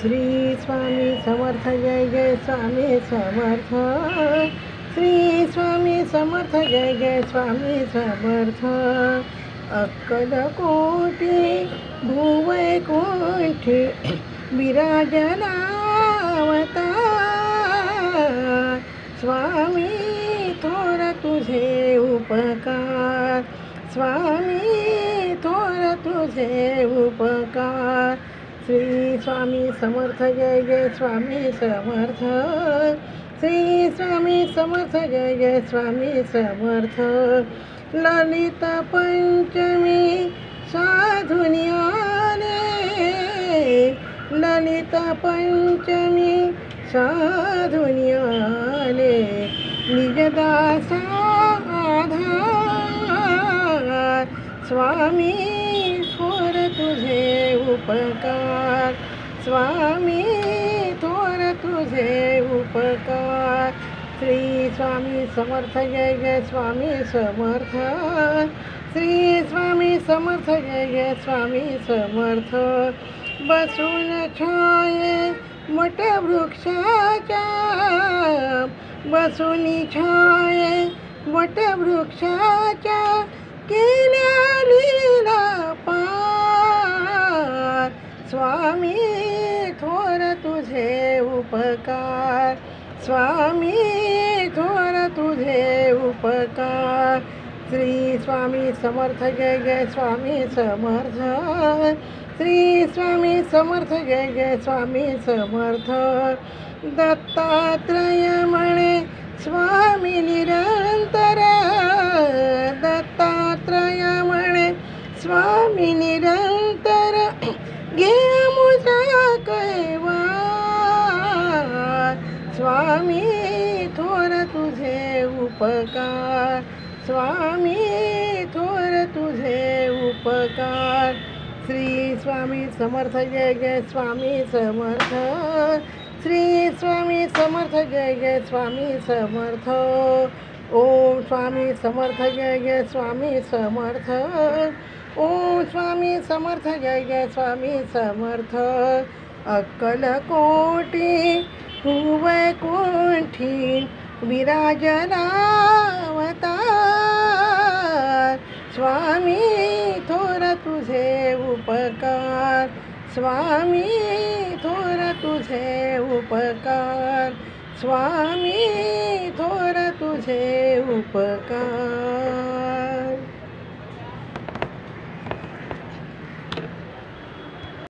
श्री स्वामी समर्थ जय जय स्वामी समर्थ। श्री स्वामी समर्थ जय जय स्वामी समर्थ। अक्कलकोटी भुवैकुंठी विराजनावता स्वामी थोर तुझे उपकार। स्वामी थोर तुझे उपकार। श्री स्वामी समर्थ जय जय स्वामी समर्थ। श्री स्वामी समर्थ जय जय स्वामी समर्थ। ललित पंचमी साधुनी आले। ललित पंचमी साधुनी आले। निजदासा आधार स्वामी थोर तुझे उपकार। स्वामी थोर तुझे उपकार। श्री स्वामी समर्थ जय जय स्वामी समर्थ। श्री स्वामी समर्थ जय जय स्वामी समर्थ। बसून छाये वटवृक्षाच्या। बसूनी छाये वटवृक्षाच्या केल्या लीला पार। स्वामी थोर तुझे उपकार। स्वामी थोर तुझे उपकार। श्री स्वामी समर्थ जय जय स्वामी समर्थ। श्री स्वामी समर्थ जय जय स्वामी समर्थ। दत्तात्रय म्हणे स्वामी निरंतर। दत्तात्रय म्हणे स्वामी निरंतर घे मुझा कैवार। स्वामी थोर तुझे उपकार। स्वामी थोर तुझे उपकार। श्री स्वामी समर्थ जय जय स्वामी समर्थ। श्री स्वामी समर्थ जय जय स्वामी समर्थ। ओम स्वामी समर्थ जय जय स्वामी समर्थ। ओम स्वामी समर्थ जय जय स्वामी समर्थ। अक्कलकोटी भुवैकुंठी विराजनावतार स्वामी थोर तुझे उपकार। स्वामी थोर तुझे उपकार। स्वामी थोर तुझे उपकार।